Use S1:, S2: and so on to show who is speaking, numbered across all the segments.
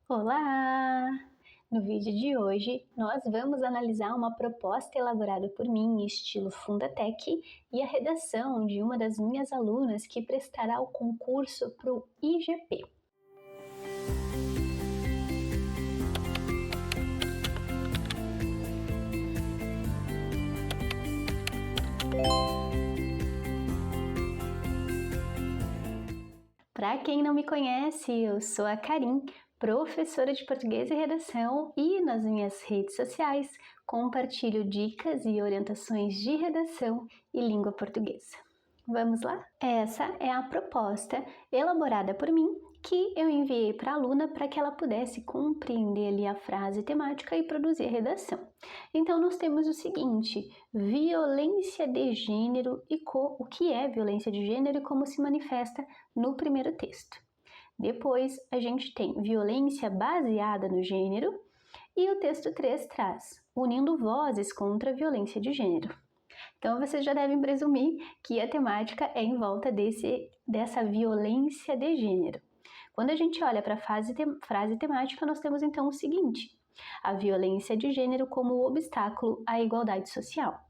S1: Olá! No vídeo de hoje, nós vamos analisar uma proposta elaborada por mim em estilo Fundatec e a redação de uma das minhas alunas que prestará o concurso para o IGP. Para quem não me conhece, eu sou a Karim, professora de português e redação, e nas minhas redes sociais compartilho dicas e orientações de redação e língua portuguesa. Vamos lá? Essa é a proposta elaborada por mim que eu enviei para a aluna para que ela pudesse compreender ali a frase temática e produzir a redação. Então, nós temos o seguinte: violência de gênero e o que é violência de gênero e como se manifesta no primeiro texto. Depois, a gente tem violência baseada no gênero e o texto 3 traz unindo vozes contra a violência de gênero. Então, vocês já devem presumir que a temática é em volta dessa violência de gênero. Quando a gente olha para a frase temática, nós temos então o seguinte: a violência de gênero como obstáculo à igualdade social.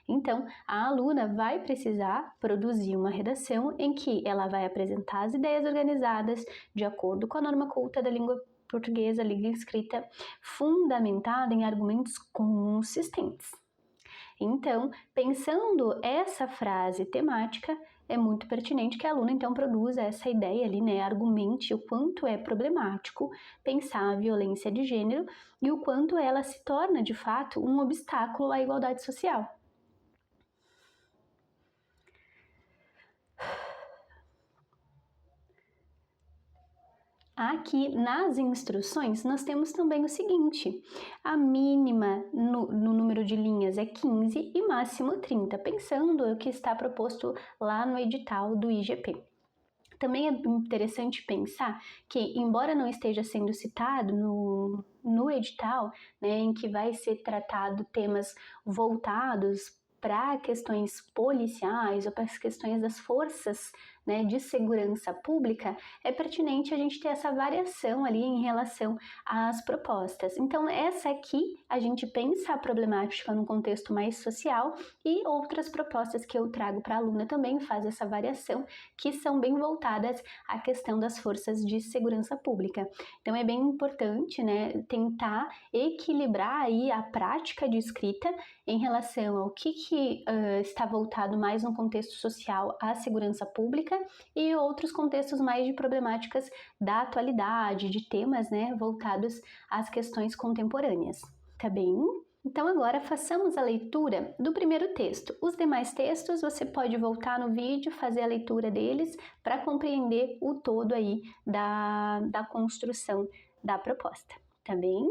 S1: Então, a aluna vai precisar produzir uma redação em que ela vai apresentar as ideias organizadas de acordo com a norma culta da língua portuguesa, língua escrita, fundamentada em argumentos consistentes. Então, pensando essa frase temática, é muito pertinente que a aluna então produza essa ideia ali, né, argumente o quanto é problemático pensar a violência de gênero e o quanto ela se torna, de fato, um obstáculo à igualdade social. Aqui nas instruções nós temos também o seguinte: a mínima no número de linhas é 15 e máximo 30, pensando o que está proposto lá no edital do IGP. Também é interessante pensar que, embora não esteja sendo citado no edital, né, em que vai ser tratado temas voltados para questões policiais ou para as questões das forças, né, de segurança pública, é pertinente a gente ter essa variação ali em relação às propostas. Então, essa aqui a gente pensa a problemática num contexto mais social e outras propostas que eu trago para a aluna também faz essa variação, que são bem voltadas à questão das forças de segurança pública. Então, é bem importante, né, tentar equilibrar aí a prática de escrita em relação ao que está voltado mais no contexto social à segurança pública e outros contextos mais de problemáticas da atualidade, de temas, né, voltados às questões contemporâneas. Tá bem? Então agora façamos a leitura do primeiro texto. Os demais textos você pode voltar no vídeo, fazer a leitura deles para compreender o todo aí da construção da proposta, tá bem?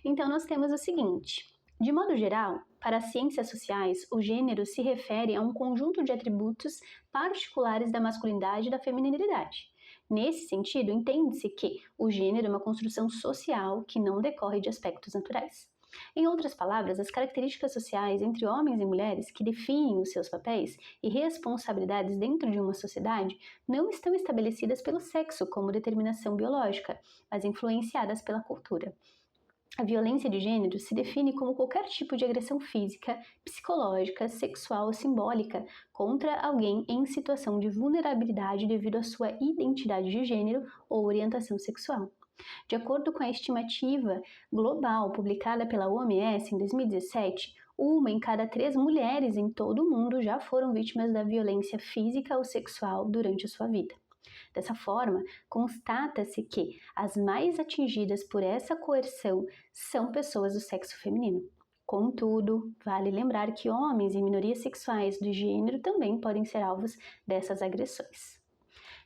S1: Então nós temos o seguinte: de modo geral, para as ciências sociais, o gênero se refere a um conjunto de atributos particulares da masculinidade e da feminilidade. Nesse sentido, entende-se que o gênero é uma construção social que não decorre de aspectos naturais. Em outras palavras, as características sociais entre homens e mulheres que definem os seus papéis e responsabilidades dentro de uma sociedade não estão estabelecidas pelo sexo como determinação biológica, mas influenciadas pela cultura. A violência de gênero se define como qualquer tipo de agressão física, psicológica, sexual ou simbólica contra alguém em situação de vulnerabilidade devido à sua identidade de gênero ou orientação sexual. De acordo com a estimativa global publicada pela OMS em 2017, 1 em cada 3 mulheres em todo o mundo já foram vítimas da violência física ou sexual durante a sua vida. Dessa forma, constata-se que as mais atingidas por essa coerção são pessoas do sexo feminino. Contudo, vale lembrar que homens e minorias sexuais do gênero também podem ser alvos dessas agressões.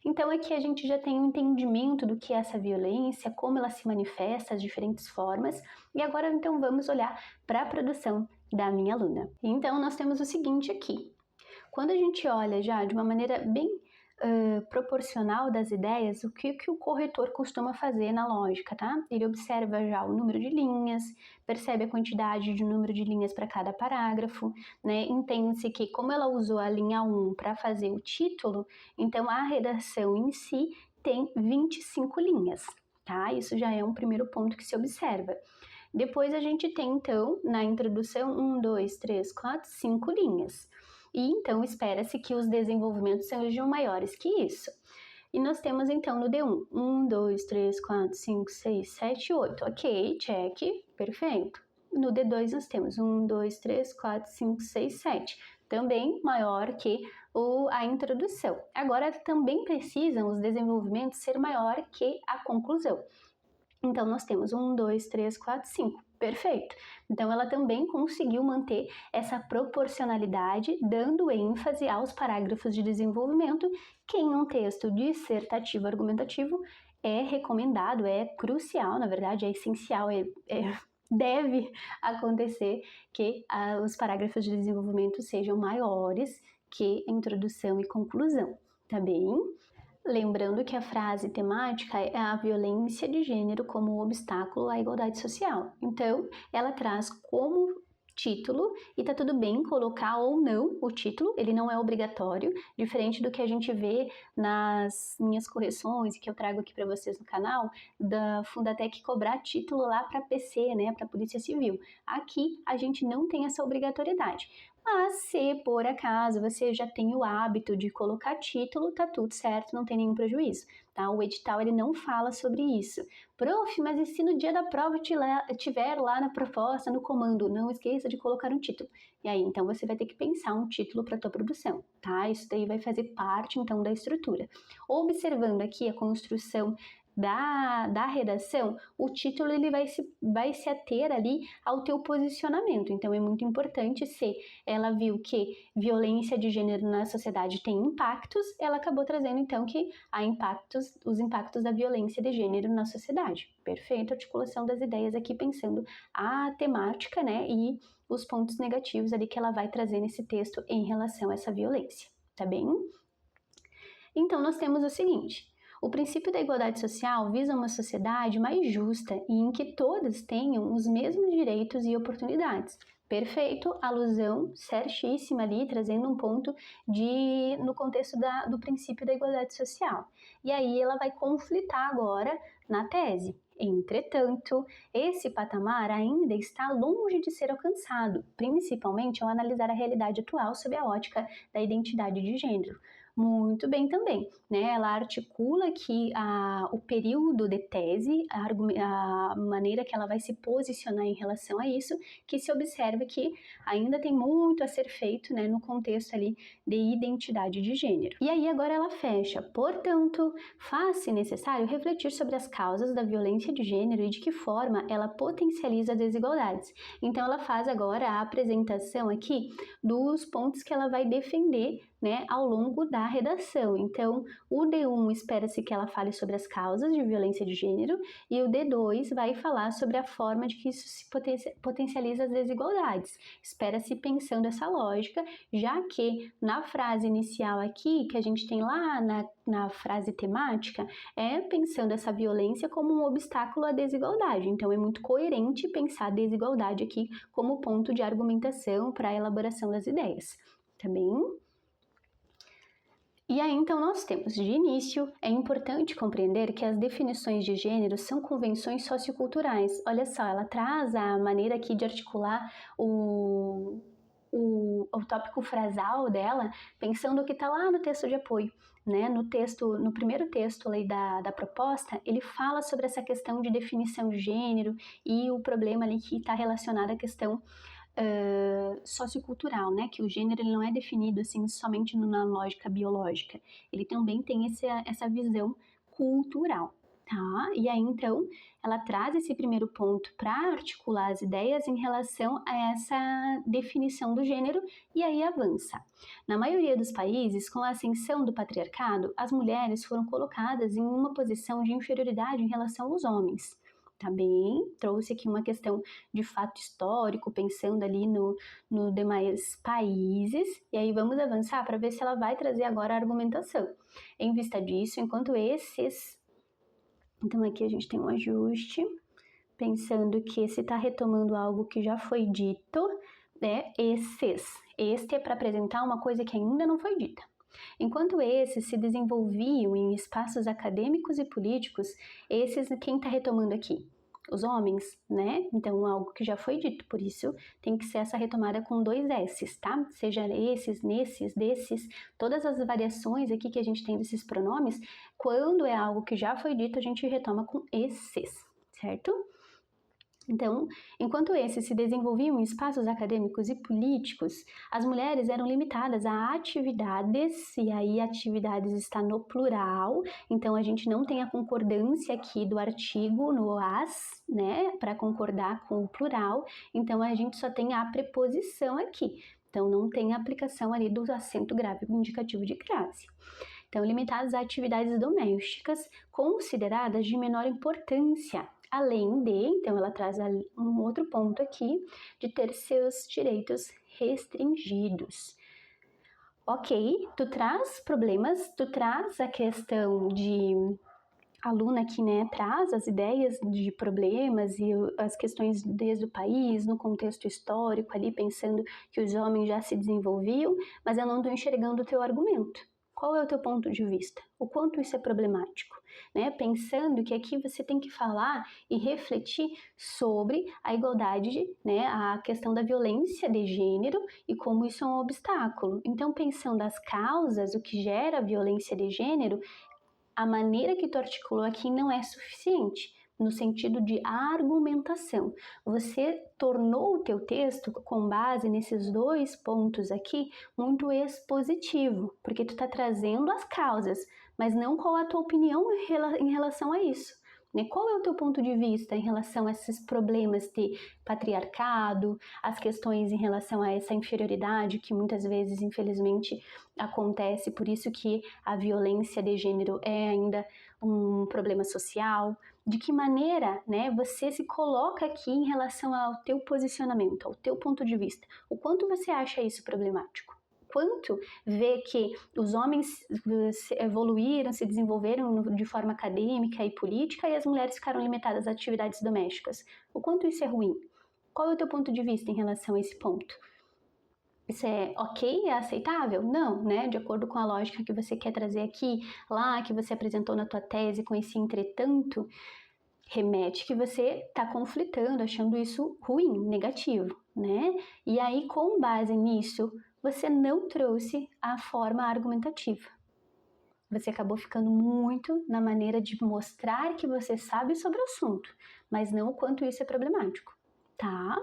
S1: Então aqui a gente já tem um entendimento do que é essa violência, como ela se manifesta, as diferentes formas, e agora então vamos olhar para a produção da minha aluna. Então nós temos o seguinte aqui: quando a gente olha já de uma maneira bem proporcional das ideias, o que o corretor costuma fazer na lógica, tá? Ele observa já o número de linhas, percebe a quantidade de número de linhas para cada parágrafo, né? Entende-se que, como ela usou a linha 1 para fazer o título, então a redação em si tem 25 linhas. tá? Isso já é um primeiro ponto que se observa. Depois a gente tem, então, na introdução, 1, 2, 3, 4, 5 linhas. E então espera-se que os desenvolvimentos sejam maiores que isso. E nós temos então no D1, 1, 2, 3, 4, 5, 6, 7, 8. Ok, check, perfeito. No D2 nós temos 1, 2, 3, 4, 5, 6, 7. Também maior que a introdução. Agora também precisam os desenvolvimentos ser maior que a conclusão. Então, nós temos 1, 2, 3, 4, 5. Perfeito. Então, ela também conseguiu manter essa proporcionalidade, dando ênfase aos parágrafos de desenvolvimento, que em um texto dissertativo argumentativo é recomendado, é crucial, na verdade, é essencial, deve acontecer que os parágrafos de desenvolvimento sejam maiores que a introdução e conclusão, tá bem? Lembrando que a frase temática é a violência de gênero como obstáculo à igualdade social. Então, ela traz como título, e tá tudo bem colocar ou não o título, ele não é obrigatório, diferente do que a gente vê nas minhas correções que eu trago aqui para vocês no canal, da Fundatec cobrar título lá para PC, né, para Polícia Civil. Aqui a gente não tem essa obrigatoriedade. Mas se por acaso você já tem o hábito de colocar título, tá tudo certo, não tem nenhum prejuízo, tá? O edital ele não fala sobre isso. Prof, mas e se no dia da prova tiver lá na proposta, no comando, não esqueça de colocar um título. E aí, então, você vai ter que pensar um título para a tua produção, tá? Isso daí vai fazer parte, então, da estrutura. Observando aqui a construção da redação, o título ele vai se ater ali ao teu posicionamento. Então, é muito importante se ela viu que violência de gênero na sociedade tem impactos, ela acabou trazendo, então, que há os impactos da violência de gênero na sociedade. Perfeito, articulação das ideias aqui, pensando a temática, né, e os pontos negativos ali que ela vai trazer nesse texto em relação a essa violência, tá bem? Então, nós temos o seguinte: o princípio da igualdade social visa uma sociedade mais justa e em que todas tenham os mesmos direitos e oportunidades. Perfeito, alusão certíssima ali, trazendo um ponto no contexto do princípio da igualdade social. E aí ela vai conflitar agora na tese. Entretanto, esse patamar ainda está longe de ser alcançado, principalmente ao analisar a realidade atual sob a ótica da identidade de gênero. Muito bem também, né? Ela articula que o período de tese, a maneira que ela vai se posicionar em relação a isso, que se observa que ainda tem muito a ser feito, né, no contexto ali de identidade de gênero. E aí agora ela fecha: portanto, faz-se necessário refletir sobre as causas da violência de gênero e de que forma ela potencializa as desigualdades. Então ela faz agora a apresentação aqui dos pontos que ela vai defender, né, ao longo da redação. Então, o D1 espera-se que ela fale sobre as causas de violência de gênero e o D2 vai falar sobre a forma de que isso se potencializa as desigualdades. Espera-se pensando essa lógica, já que na frase inicial aqui, que a gente tem lá na frase temática, é pensando essa violência como um obstáculo à desigualdade. Então, é muito coerente pensar a desigualdade aqui como ponto de argumentação para a elaboração das ideias. Tá bem? E aí, então, nós temos, de início, é importante compreender que as definições de gênero são convenções socioculturais. Olha só, ela traz a maneira aqui de articular o tópico frasal dela, pensando o que está lá no texto de apoio, né? No primeiro texto ali da proposta, ele fala sobre essa questão de definição de gênero e o problema ali que está relacionado à questão sociocultural, né? Que o gênero ele não é definido assim somente na lógica biológica, ele também tem essa visão cultural, tá? E aí então ela traz esse primeiro ponto para articular as ideias em relação a essa definição do gênero e aí avança. Na maioria dos países, com a ascensão do patriarcado, as mulheres foram colocadas em uma posição de inferioridade em relação aos homens. Tá bem? Trouxe aqui uma questão de fato histórico, pensando ali no demais países, e aí vamos avançar para ver se ela vai trazer agora a argumentação. Em vista disso, enquanto então aqui a gente tem um ajuste, pensando que esse está retomando algo que já foi dito, né? Este é para apresentar uma coisa que ainda não foi dita. Enquanto esses se desenvolviam em espaços acadêmicos e políticos, esses, quem está retomando aqui? Os homens, né? Então, algo que já foi dito, por isso tem que ser essa retomada com 2 S's, tá? Seja esses, nesses, desses, todas as variações aqui que a gente tem desses pronomes, quando é algo que já foi dito, a gente retoma com esses, certo? Então, enquanto esses se desenvolviam em espaços acadêmicos e políticos, as mulheres eram limitadas a atividades, e aí atividades está no plural, então a gente não tem a concordância aqui do artigo no as, né, para concordar com o plural, então a gente só tem a preposição aqui, então não tem a aplicação ali do acento grave indicativo de crase. Então, limitadas a atividades domésticas consideradas de menor importância, além de, então ela traz um outro ponto aqui, de ter seus direitos restringidos. Ok, tu traz problemas, tu traz a questão de a aluna aqui, né, traz as ideias de problemas e as questões desde o país, no contexto histórico, ali pensando que os homens já se desenvolviam, mas eu não estou enxergando o teu argumento. Qual é o teu ponto de vista? O quanto isso é problemático? Né? Pensando que aqui você tem que falar e refletir sobre a igualdade, né, a questão da violência de gênero e como isso é um obstáculo. Então, pensando as causas, o que gera a violência de gênero, a maneira que tu articulou aqui não é suficiente, no sentido de argumentação. Você tornou o teu texto, com base nesses 2 pontos aqui, muito expositivo, porque tu está trazendo as causas, mas não qual a tua opinião em relação a isso. Né? Qual é o teu ponto de vista em relação a esses problemas de patriarcado, as questões em relação a essa inferioridade que muitas vezes, infelizmente, acontece, por isso que a violência de gênero é ainda um problema social? De que maneira, né, você se coloca aqui em relação ao teu posicionamento, ao teu ponto de vista? O quanto você acha isso problemático? Quanto vê que os homens evoluíram, se desenvolveram de forma acadêmica e política e as mulheres ficaram limitadas a atividades domésticas? O quanto isso é ruim? Qual é o teu ponto de vista em relação a esse ponto? Isso é ok? É aceitável? Não, né? De acordo com a lógica que você quer trazer aqui, lá que você apresentou na tua tese com esse entretanto, remete que você está conflitando, achando isso ruim, negativo, né? E aí, com base nisso, você não trouxe a forma argumentativa. Você acabou ficando muito na maneira de mostrar que você sabe sobre o assunto, mas não o quanto isso é problemático, tá?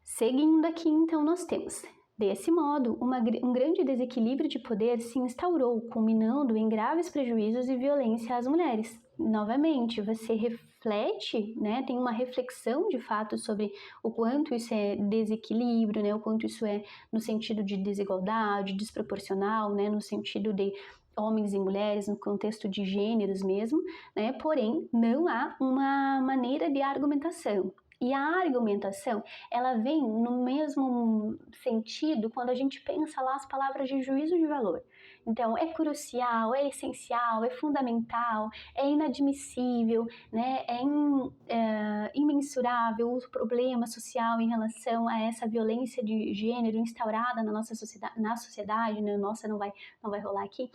S1: Seguindo aqui, então, nós temos: desse modo, um grande desequilíbrio de poder se instaurou, culminando em graves prejuízos e violência às mulheres. Novamente, você reflete, né, tem uma reflexão de fato sobre o quanto isso é desequilíbrio, né, o quanto isso é no sentido de desigualdade, desproporcional, né, no sentido de homens e mulheres, no contexto de gêneros mesmo, né, porém não há uma maneira de argumentação. E a argumentação, ela vem no mesmo sentido quando a gente pensa lá as palavras de juízo de valor. Então, é crucial, é essencial, é fundamental, é inadmissível, né? Imensurável o problema social em relação a essa violência de gênero instaurada na nossa sociedade, né? Nossa, não vai rolar aqui.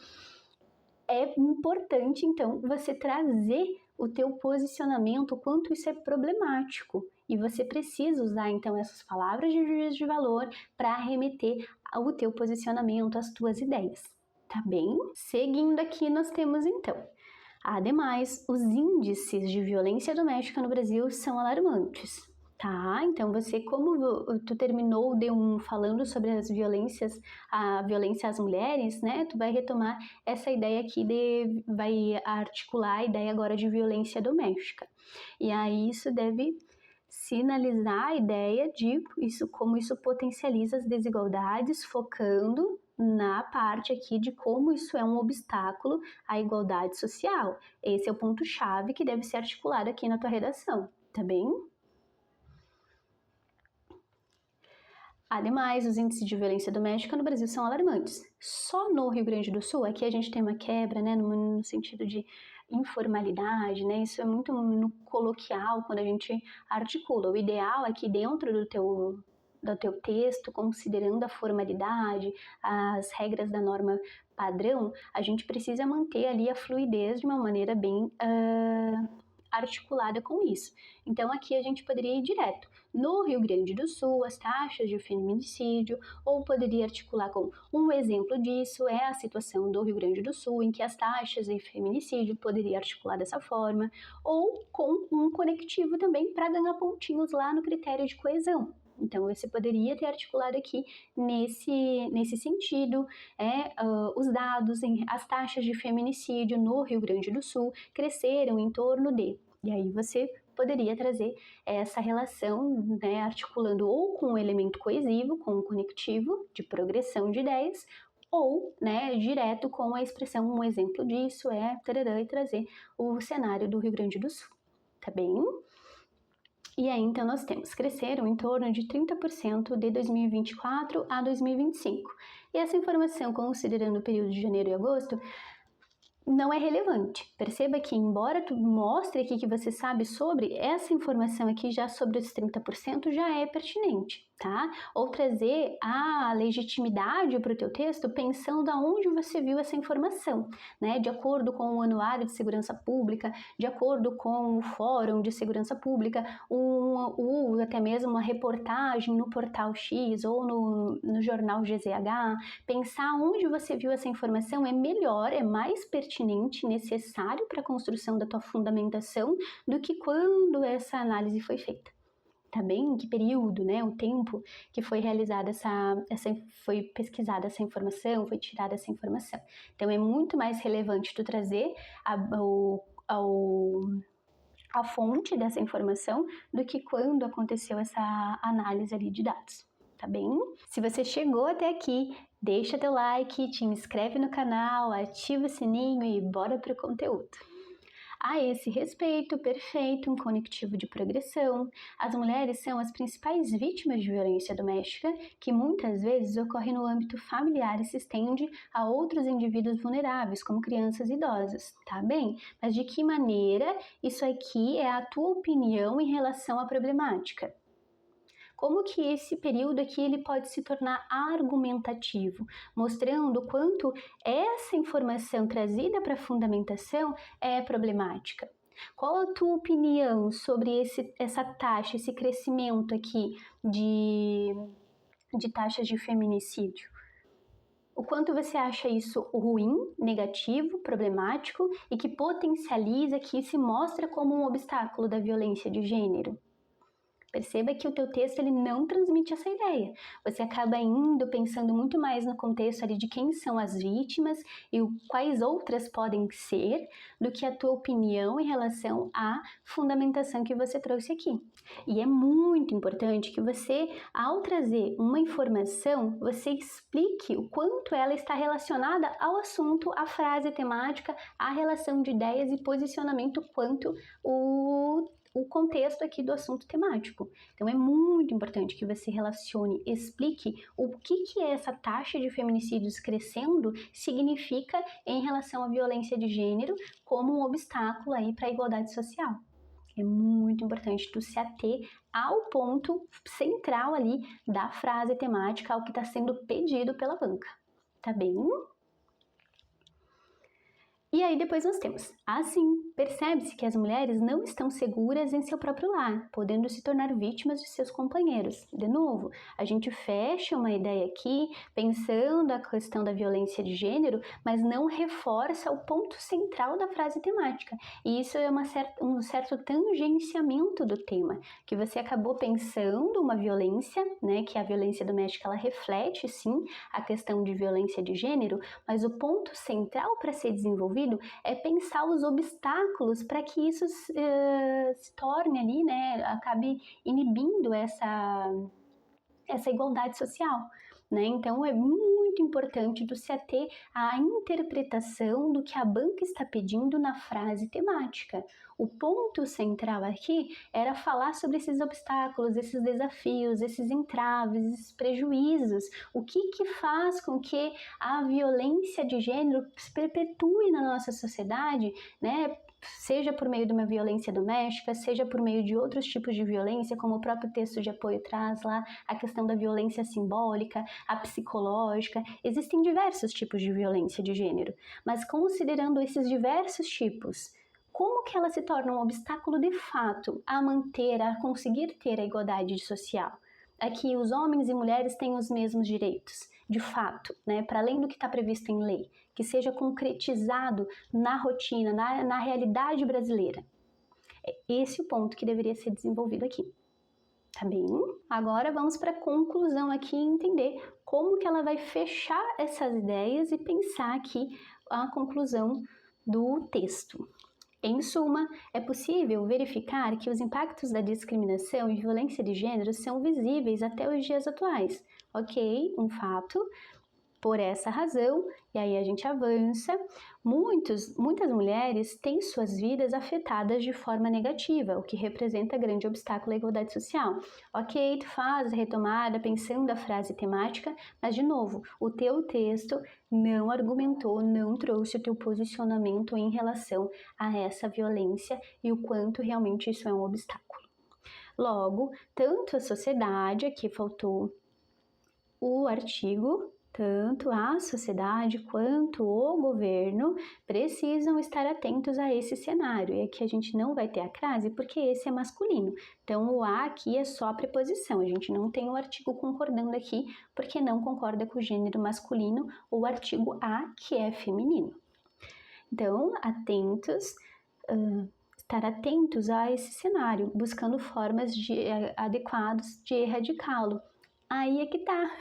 S1: É importante, então, você trazer o teu posicionamento, o quanto isso é problemático. E você precisa usar, então, essas palavras de juízo de valor para remeter ao teu posicionamento, às tuas ideias, tá bem? Seguindo aqui, nós temos, então, ademais, os índices de violência doméstica no Brasil são alarmantes. Tá, então você, como tu terminou falando sobre as violências, a violência às mulheres, né? Tu vai retomar essa ideia aqui vai articular a ideia agora de violência doméstica. E aí isso deve sinalizar a ideia de como isso potencializa as desigualdades, focando na parte aqui de como isso é um obstáculo à igualdade social. Esse é o ponto-chave que deve ser articulado aqui na tua redação, tá bem? Ademais, os índices de violência doméstica no Brasil são alarmantes. Só no Rio Grande do Sul, aqui a gente tem uma quebra, né, no sentido de informalidade, né, isso é muito no coloquial quando a gente articula. O ideal é que dentro do teu texto, considerando a formalidade, as regras da norma padrão, a gente precisa manter ali a fluidez de uma maneira bem articulada com isso. Então aqui a gente poderia ir direto. No Rio Grande do Sul, as taxas de feminicídio, ou poderia articular com um exemplo disso é a situação do Rio Grande do Sul, em que as taxas de feminicídio poderia articular dessa forma, ou com um conectivo também para ganhar pontinhos lá no critério de coesão. Então, você poderia ter articulado aqui nesse sentido, os dados, as taxas de feminicídio no Rio Grande do Sul cresceram em torno de. E aí você poderia trazer essa relação, né, articulando ou com um elemento coesivo, com um conectivo de progressão de ideias, ou, né, direto com a expressão, um exemplo disso é tarará, e trazer o cenário do Rio Grande do Sul, tá bem? E aí, então, nós temos, cresceram em torno de 30% de 2024 a 2025. E essa informação, considerando o período de janeiro e agosto, não é relevante. Perceba que, embora tu mostre aqui que você sabe sobre, essa informação aqui já sobre os 30% já é pertinente, tá? Ou trazer a legitimidade para o teu texto pensando aonde você viu essa informação, né? De acordo com o Anuário de Segurança Pública, de acordo com o Fórum de Segurança Pública, até mesmo uma reportagem no Portal X ou no Jornal GZH, pensar onde você viu essa informação é melhor, é mais pertinente, necessário para a construção da tua fundamentação do que quando essa análise foi feita. Tá bem? Em que período, né? O tempo que foi realizada foi pesquisada essa informação, foi tirada essa informação. Então é muito mais relevante tu trazer a fonte dessa informação do que quando aconteceu essa análise ali de dados. Tá bem? Se você chegou até aqui, deixa teu like, te inscreve no canal, ativa o sininho e bora pro conteúdo. A esse respeito, perfeito, um conectivo de progressão. As mulheres são as principais vítimas de violência doméstica, que muitas vezes ocorre no âmbito familiar e se estende a outros indivíduos vulneráveis, como crianças e idosas, tá bem? Mas de que maneira isso aqui é a tua opinião em relação à problemática? Como que esse período aqui ele pode se tornar argumentativo, mostrando o quanto essa informação trazida para a fundamentação é problemática. Qual a tua opinião sobre essa taxa, esse crescimento aqui de taxas de feminicídio? O quanto você acha isso ruim, negativo, problemático e que potencializa, que se mostra como um obstáculo da violência de gênero? Perceba que o teu texto ele não transmite essa ideia. Você acaba indo pensando muito mais no contexto ali de quem são as vítimas e quais outras podem ser, do que a tua opinião em relação à fundamentação que você trouxe aqui. E é muito importante que você, ao trazer uma informação, você explique o quanto ela está relacionada ao assunto, à frase temática, à relação de ideias e posicionamento quanto o contexto aqui do assunto temático. Então é muito importante que você relacione, explique o que essa taxa de feminicídios crescendo significa em relação à violência de gênero como um obstáculo aí para a igualdade social. É muito importante tu se ater ao ponto central ali da frase temática, ao que está sendo pedido pela banca, tá bem? E aí depois nós temos, assim, percebe-se que as mulheres não estão seguras em seu próprio lar, podendo se tornar vítimas de seus companheiros. De novo, a gente fecha uma ideia aqui, pensando a questão da violência de gênero, mas não reforça o ponto central da frase temática. E isso é um certo tangenciamento do tema, que você acabou pensando uma violência, né, que a violência doméstica ela reflete, sim, a questão de violência de gênero, mas o ponto central para ser desenvolvido é pensar os obstáculos para que isso se torne ali, né, acabe inibindo essa igualdade social, né? Então é muito importante tu se ater à interpretação do que a banca está pedindo na frase temática. O ponto central aqui era falar sobre esses obstáculos, esses desafios, esses entraves, esses prejuízos, o que faz com que a violência de gênero se perpetue na nossa sociedade, né? seja por meio de uma violência doméstica, seja por meio de outros tipos de violência, como o próprio texto de apoio traz lá, a questão da violência simbólica, a psicológica. Existem diversos tipos de violência de gênero, mas considerando esses diversos tipos, como que ela se torna um obstáculo de fato a manter, a conseguir ter a igualdade social? É que os homens e mulheres têm os mesmos direitos, de fato, né, para além do que está previsto em lei, que seja concretizado na rotina, na realidade brasileira. É esse o ponto que deveria ser desenvolvido aqui. Tá bem? Agora vamos para a conclusão aqui e entender como que ela vai fechar essas ideias e pensar aqui a conclusão do texto. Em suma, é possível verificar que os impactos da discriminação e violência de gênero são visíveis até os dias atuais. Ok, um fato. Por essa razão, e aí a gente avança, muitas mulheres têm suas vidas afetadas de forma negativa, o que representa grande obstáculo à igualdade social. Ok, tu faz a retomada pensando a frase temática, mas de novo, o teu texto não argumentou, não trouxe o teu posicionamento em relação a essa violência e o quanto realmente isso é um obstáculo. Logo, tanto a sociedade, aqui faltou o artigo, tanto a sociedade quanto o governo precisam estar atentos a esse cenário. E aqui a gente não vai ter a crase porque esse é masculino. Então o a aqui é só a preposição, a gente não tem o artigo concordando aqui porque não concorda com o gênero masculino ou o artigo a, que é feminino. Então, estar atentos a esse cenário, buscando formas adequadas de erradicá-lo. Aí é que tá.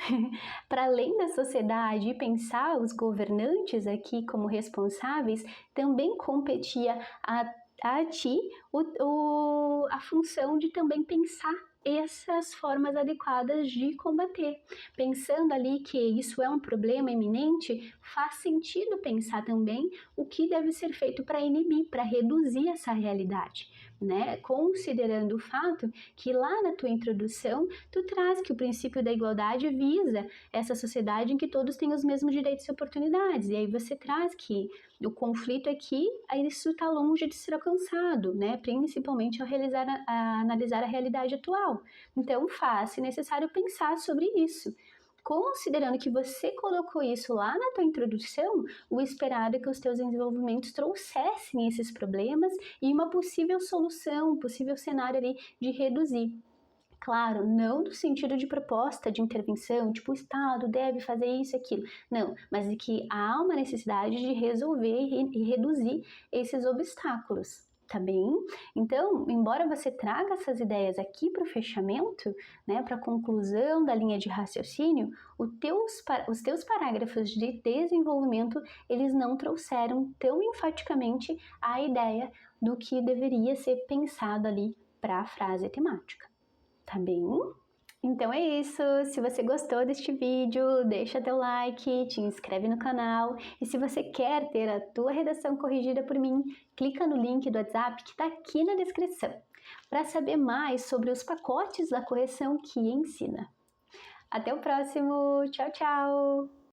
S1: Para além da sociedade e pensar os governantes aqui como responsáveis, também competia a ti a função de também pensar essas formas adequadas de combater. Pensando ali que isso é um problema iminente, faz sentido pensar também o que deve ser feito para inibir, para reduzir essa realidade, né? Considerando o fato que lá na tua introdução, tu traz que o princípio da igualdade visa essa sociedade em que todos têm os mesmos direitos e oportunidades, e aí você traz que o conflito aqui, isso está longe de ser alcançado, né? Principalmente ao analisar a realidade atual. Então, faz-se necessário pensar sobre isso. Considerando que você colocou isso lá na tua introdução, o esperado é que os teus desenvolvimentos trouxessem esses problemas e uma possível solução, um possível cenário ali de reduzir. Claro, não no sentido de proposta de intervenção, tipo o Estado deve fazer isso e aquilo. Não, mas de que há uma necessidade de resolver e reduzir esses obstáculos, tá bem? Então, embora você traga essas ideias aqui para o fechamento, né, para a conclusão da linha de raciocínio, os teus parágrafos de desenvolvimento, eles não trouxeram tão enfaticamente a ideia do que deveria ser pensado ali para a frase temática. Tá bem? Então é isso, se você gostou deste vídeo, deixa teu like, te inscreve no canal e se você quer ter a tua redação corrigida por mim, clica no link do WhatsApp que está aqui na descrição, para saber mais sobre os pacotes da correção que ensina. Até o próximo, tchau, tchau!